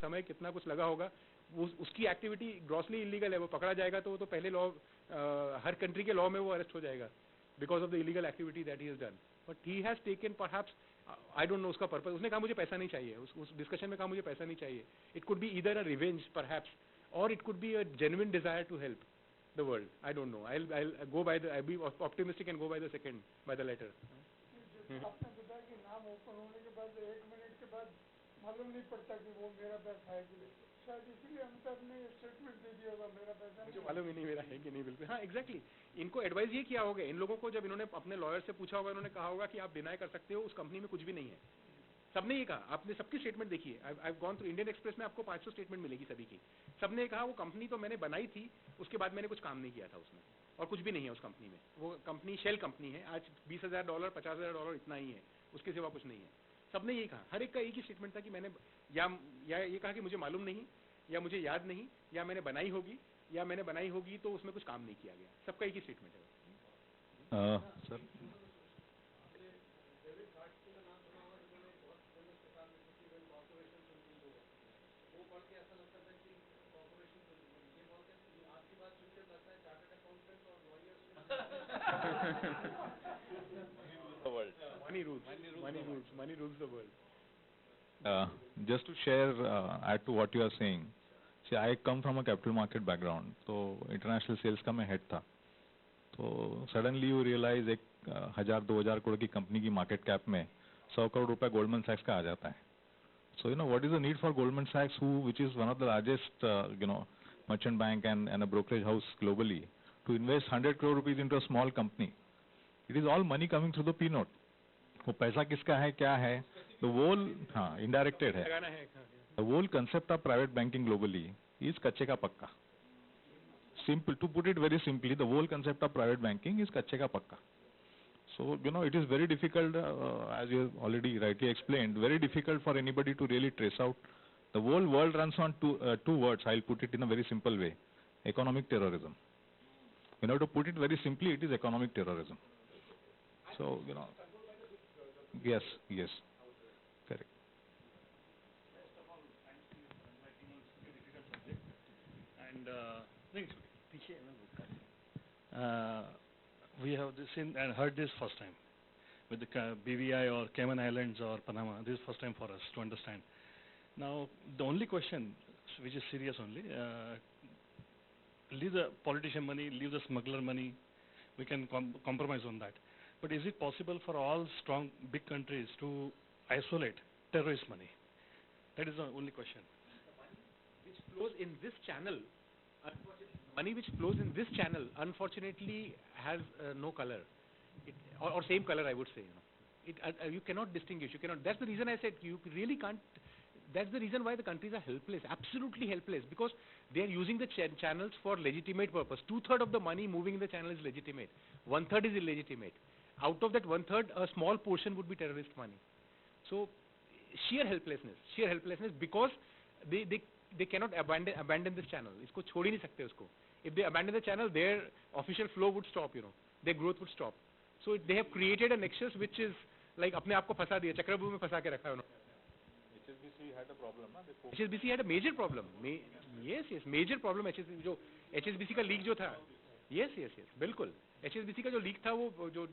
समय कितना कुछ लगा होगा, उसकी एक्टिविटी ग्रॉसली इलीगल है, वो पकड़ा जाएगा तो वो तो पहले लॉ, हर कंट्री के लॉ में वो अरेस्ट हो जाएगा because of the illegal activity that he has done. But he has taken perhaps, I don't know उसका पर्पस. उसने कहा मुझे पैसा नहीं चाहिए, उस डिस्कशन में कहा मुझे पैसा नहीं चाहिए. It could be either a revenge perhaps, और it could be a genuine desire to help the world. I don't know. I'll go by the, I'll be optimistic and go by the second, by the letter. आपने बताया कि नाम open होने के बाद 1 minute के बाद मालूम नहीं पड़ता कि वो मेरा पैसा है कि नहीं, शायद इसलिए अमिताभ ने स्टेटमेंट दे दिया होगा मेरा पैसा मुझे मालूम ही नहीं मेरा है कि नहीं. बिल्कुल हाँ, एग्जैक्टली. इनको एडवाइस ये किया होगा, इन लोगों को जब इन्होंने अपने लॉयर से पूछा होगा, इन्होंने कहा होगा कि आप डिनाई कर सकते हो, उस कंपनी में कुछ भी नहीं है. सबने ये कहा, आपने सबकी स्टेटमेंट देखी है. I gone through Indian express में, आपको 500 स्टेटमेंट मिलेगी सभी की. सबने कहा वो कंपनी तो मैंने बनाई थी, उसके बाद मैंने कुछ काम नहीं किया था उसमें, और कुछ भी नहीं है उस कंपनी में. वो कंपनी शेल कंपनी है, आज $20,000 $50,000 इतना ही है, उसके सिवा कुछ नहीं है. सबने यही कहा, हर एक का एक ही स्टेटमेंट था कि मैंने या ये कहा कि मुझे मालूम नहीं, या मुझे याद नहीं, या मैंने बनाई होगी, या मैंने बनाई होगी तो उसमें कुछ काम नहीं किया गया. सबका एक ही स्टेटमेंट है. Sir The world. Money rules the world. Just to share, add to what you are saying. See, I come from a capital market background, तो international sales का मैं head था. तो suddenly you realize 1,000-2,000 करोड़ की company की market cap में 100 करोड़ रुपए Goldman Sachs का आ जाता है. So you know what is the need for Goldman Sachs, which is one of the largest merchant bank and a brokerage house globally, to invest 100 crore rupees into a small company? It is all money coming through the P note. वो पैसा किसका है, क्या है, the whole indirected है. The whole concept of private banking globally is कच्चे का पक्का. Simple, to put it very simply, the whole concept of private banking is कच्चे का पक्का. So it is very difficult, as you have already rightly explained, very difficult for anybody to really trace out. The whole world runs on two words. I'll put it in a very simple way: economic terrorism. To put it very simply, it is economic terrorism. So yes, correct. And we have this seen and heard this first time with the BVI or Cayman Islands or Panama. This is first time for us to understand. Now, the only question, which is serious only, leave the politician money, leave the smuggler money, we can compromise on that. But is it possible for all strong, big countries to isolate terrorist money? That is the only question. Which flows in this channel, money which flows in this channel, unfortunately, has no color, or same color, I would say. You cannot distinguish. You cannot. That's the reason I said you really can't. That's the reason why the countries are helpless, absolutely helpless, because they are using the channels for legitimate purpose. 2/3 of the money moving in the channel is legitimate. 1/3 is illegitimate. Out of that 1/3, a small portion would be terrorist money. So, sheer helplessness, because they cannot abandon this channel. इसको छोड़ ही नहीं सकते उसको. If they abandon the channel, their official flow would stop. Their growth would stop. So they have created a nexus which is like अपने आप को फंसा दिया, चक्रव्यूह में फंसा के रखा है उन्होंने. HSBC had a problem, ना? HSBC had a major problem. Yes, major problem. HSBC का लीक जो था, yes, बिल्कुल. HSBC का जो लीक था, वो जो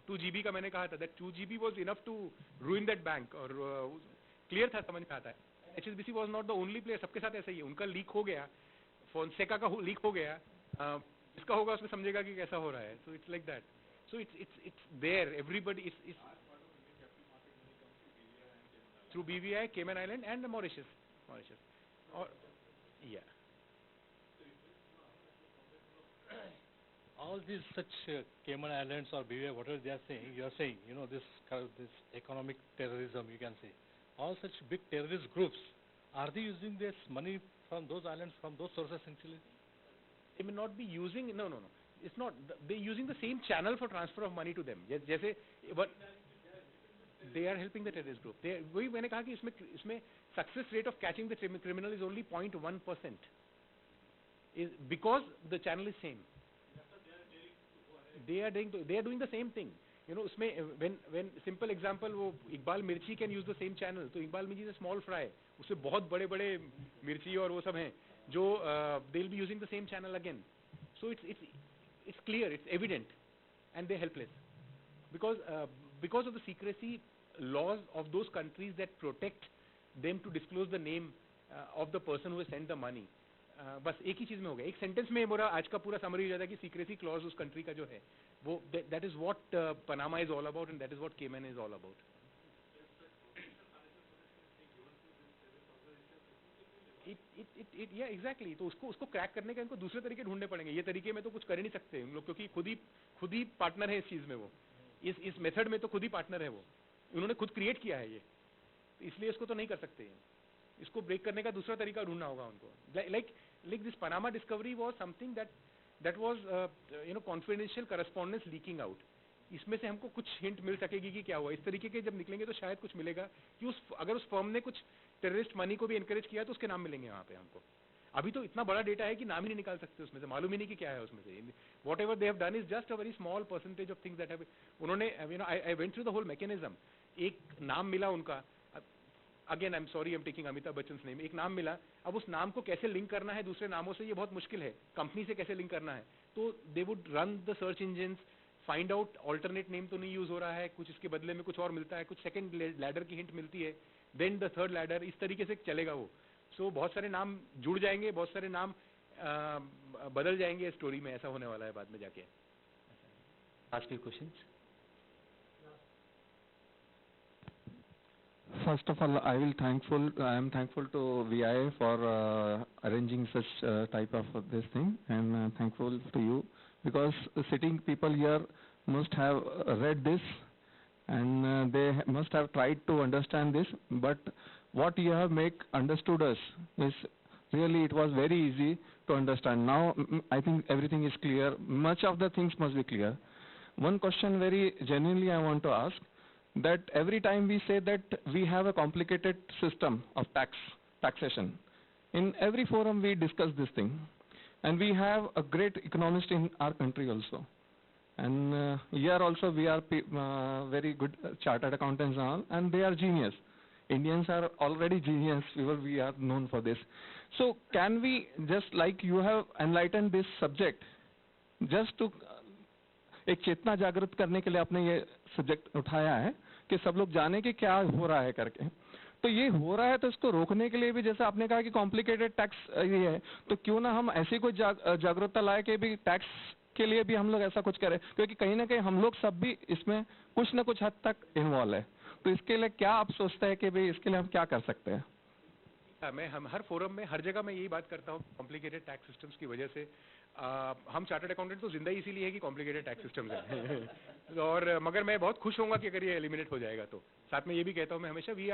2 GB का मैंने कहा था, that 2 GB was enough to ruin that bank, और clear था, समझ में आता है. HSBC was not the only player. सबके साथ ऐसा ही है. उनका लीक हो गया, फोनसेका का लीक हो गया, इसका होगा उसमें समझेगा कि कैसा हो रहा है. So it's like that. So it's there. Everybody is through BVI, Cayman Island, and Mauritius. Or yeah. All these such Cayman Islands or BVI, whatever they are saying, you are saying, this economic terrorism, you can say. All such big terrorist groups, are they using this money from those islands, from those sources actually? They may not be using, no. It's not. They're using the same channel for transfer of money to them. जैसे, but they are helping the terrorist group. वही मैंने कहा कि इसमें success rate of catching the criminal is only 0.1%. Because the channel is same. They are doing the same thing. उसमें when simple example, वो इकबाल मिर्ची can use the same channel. तो इकबाल मिर्ची is a small fry. उससे बहुत बड़े बड़े मिर्ची और वो सब हैं जो they will be using the same channel again. So it's clear, it's evident, and they're helpless because of the secrecy laws of those countries that protect them to disclose the name of the person who has sent the money. बस एक ही चीज में हो गया, एक sentence में मेरा आज का पूरा समरी हो जाता है कि सीक्रेसी क्लॉज उस कंट्री का जो है वो that is what Panama is all about and that is what केमन इज ऑल अबाउट. एग्जैक्टली. तो उसको क्रैक करने के इनको दूसरे तरीके ढूंढने पड़ेंगे. ये तरीके में तो कुछ कर ही नहीं सकते हम लोग, क्योंकि खुद ही पार्टनर है इस चीज में. वो इस मेथड में तो खुद ही पार्टनर है. वो उन्होंने खुद क्रिएट किया है ये, इसलिए इसको तो नहीं कर सकते. इसको ब्रेक करने का दूसरा तरीका ढूंढना होगा उनको. Like this Panama discovery was something that was confidential correspondence leaking out. इसमें से हमको कुछ हिंट मिल सकेगी कि क्या हुआ. इस तरीके के जब निकलेंगे तो शायद कुछ मिलेगा कि अगर उस फर्म ने कुछ टेररिस्ट मनी को भी एनकरेज किया तो उसके नाम मिलेंगे वहां पे हमको. अभी तो इतना बड़ा डेटा है कि नाम ही नहीं निकाल सकते उसमें से, मालूम ही नहीं कि क्या है उसमें से. Whatever they have done is just a very small percentage of things that have. उन्होंने I went through the whole mechanism. एक नाम मिला उनका, again I am sorry I am taking Amitabh Bachchan name. एक नाम मिला, अब उस नाम को कैसे लिंक करना है दूसरे नामों से ये बहुत मुश्किल है. कंपनी से कैसे लिंक करना है, तो they would run the search engines, find out alternate name तो नहीं यूज हो रहा है, कुछ इसके बदले में कुछ और मिलता है, कुछ सेकंड लैडर की हिंट मिलती है, देन द थर्ड लैडर. इस तरीके से चलेगा वो. सो बहुत सारे नाम जुड़ जाएंगे, बहुत सारे नाम बदल जाएंगे स्टोरी में. ऐसा होने वाला है बाद में जाके. Last few questions. First of all, I am thankful to VIA for arranging such type of this thing, and thankful to you because sitting people here must have read this and they must have tried to understand this. But what you have understood us is really it was very easy to understand. Now I think everything is clear. Much of the things must be clear. One question very genuinely I want to ask, that every time we say that we have a complicated system of taxation, in every forum we discuss this thing, and we have a great economist in our country also, and here also we are very good chartered accountants and all, and they are genius. Indians are already genius, we are known for this. So can we, just like you have enlightened this subject, just to एक चेतना जागृत करने के लिए आपने ये subject उठाया है कि सब लोग जाने कि क्या हो रहा है करके, तो ये हो रहा है तो इसको रोकने के लिए भी जैसे आपने कहा कि कॉम्प्लिकेटेड टैक्स ये है, तो क्यों ना हम ऐसी कोई जागरूकता लाए कि भी टैक्स के लिए भी हम लोग ऐसा कुछ करें, क्योंकि कहीं ना कहीं हम लोग सब भी इसमें कुछ ना कुछ हद तक इन्वॉल्व है. तो इसके लिए क्या आप सोचते हैं कि भाई इसके लिए हम क्या कर सकते हैं? हम हर फोरम में हर जगह मैं यही बात करता हूँ, कॉम्प्लिकेटेड टैक्स सिस्टम्स की वजह से हम चार्टर्ड अकाउंटेंट तो जिंदा ही इसीलिए है कि कॉम्प्लिकेटेड टैक्स सिस्टम्स है. और मगर मैं बहुत खुश होऊंगा कि अगर ये एलिमिनेट हो जाएगा तो. साथ में ये भी कहता हूँ मैं हमेशा, we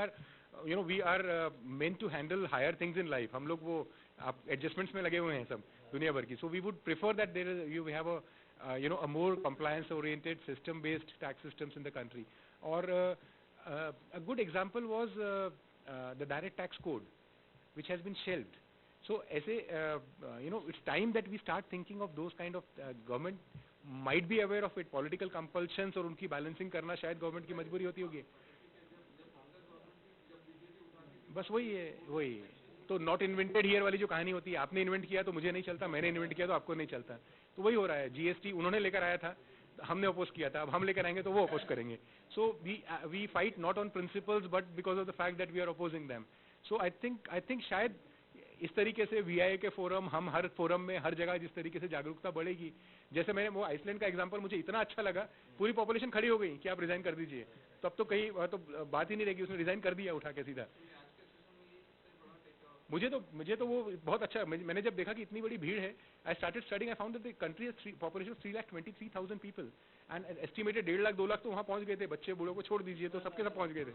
are meant to handle higher things in life. हम लोग वो आप एडजस्टमेंट्स में लगे हुए हैं सब दुनिया भर की. So we would prefer that you have a more compliance oriented system based tax systems in the country. और a good example was the direct tax code, which has been shelved. So ऐसे it's time that we start thinking of those kind of government might be aware of it. Political compulsions और उनकी balancing करना शायद government की मजबूरी होती होगी. बस वही है, वही तो नॉट इन्वेंटेड हियर वाली जो कहानी होती है, आपने इन्वेंट किया तो मुझे नहीं चलता, मैंने इन्वेंट किया तो आपको नहीं चलता. तो वही हो रहा है. जीएसटी उन्होंने लेकर आया था, हमने अपोज किया था, अब हम लेकर आएंगे तो वो अपोज करेंगे. So we fight not on principles but because of the fact that we are opposing them. So I think शायद इस तरीके से वीआईए के फोरम, हम हर फोरम में हर जगह जिस तरीके से जागरूकता बढ़ेगी, जैसे मैंने वो आइसलैंड का एग्जांपल मुझे इतना अच्छा लगा, पूरी पॉपुलेशन खड़ी हो गई कि आप रिजाइन कर दीजिए, तो अब तो कहीं तो बात ही नहीं रहेगी, उसने रिजाइन कर दिया उठा के सीधा. मुझे तो वो बहुत अच्छा, मैंने जब देखा कि इतनी बड़ी भीड़ है, I started studying, I found that the country has population 3,23,000 people and estimated 1.5 lakh 2 lakh तो वहाँ पहुंच गए थे. बच्चे बूढ़ों को छोड़ दीजिए, तो सबके सब पहुंच गए थे.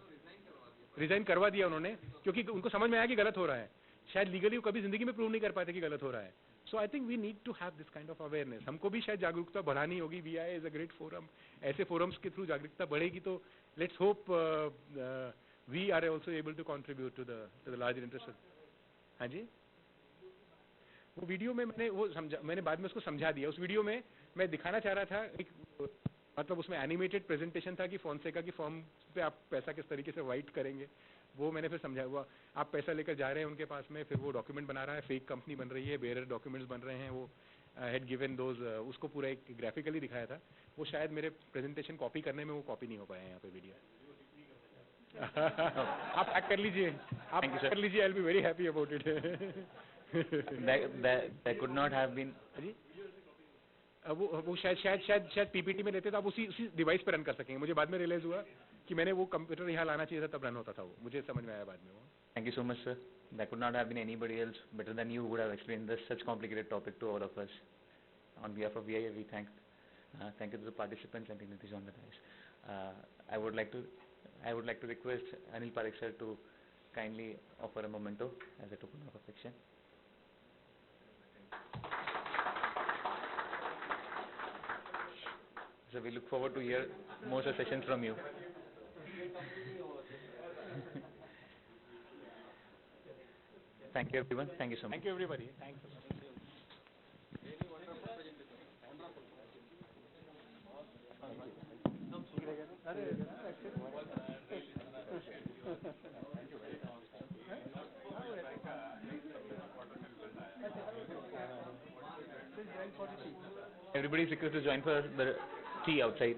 रिजाइन करवा दिया उन्होंने, क्योंकि उनको समझ में आया कि गलत हो रहा है. शायद लीगली वो कभी जिंदगी में प्रूव नहीं कर पाते कि गलत हो रहा है. So I think we need to have this kind of awareness. हमको भी शायद जागरूकता बढ़ानी होगी. VIA is a great forum. ऐसे फोरम्स के थ्रू जागरूकता बढ़ेगी तो let's hope we are also able to contribute to the larger interest. हाँ जी, वो वीडियो में मैंने बाद में उसको समझा दिया. उस वीडियो में मैं दिखाना चाह रहा था एक, मतलब उसमें एनिमेटेड प्रेजेंटेशन था कि फोनसेका की फॉर्म पे आप पैसा किस तरीके से वाइट करेंगे, वो मैंने फिर समझा हुआ, आप पैसा लेकर जा रहे हैं उनके पास में, फिर वो डॉक्यूमेंट बना रहा है, फेक कंपनी बन रही है, बेयर डॉक्यूमेंट्स बन रहे हैं, वो हैड गिवन दोज, उसको पूरा एक ग्राफिकली दिखाया था। वो शायद मेरे प्रेजेंटेशन कॉपी करने में वो कॉपी नहीं हो पाया यहाँ पे वीडियो। आप पैक कर लीजिए, आप Thank you, पैक sir. कर लीजिए, I will be very happy about it. That could not have been. जी वो शायद पीपीटी में लेते तो आप उसी डिवाइस पे रन कर सकेंगे। मुझे बाद में रियलाइज हुआ कि मैंने वो कंप्यूटर यहाँ लाना चाहिए था, तब रन होता था वो, मुझे समझ में आया बाद में वो। Thank you so much, sir. That could not have been anybody else better than you who would have explained this such complicated topic to all of us. On behalf of VIA, we thank you to the participants and dignitaries on the dais. I would like to request Anil Parekh sir to kindly offer a memento as a token of affection. So we look forward to hear more such sessions from you. Thank you everyone. Thank you so much. Thank you everybody. Thanks a lot. Everybody is requested to join for the tea outside.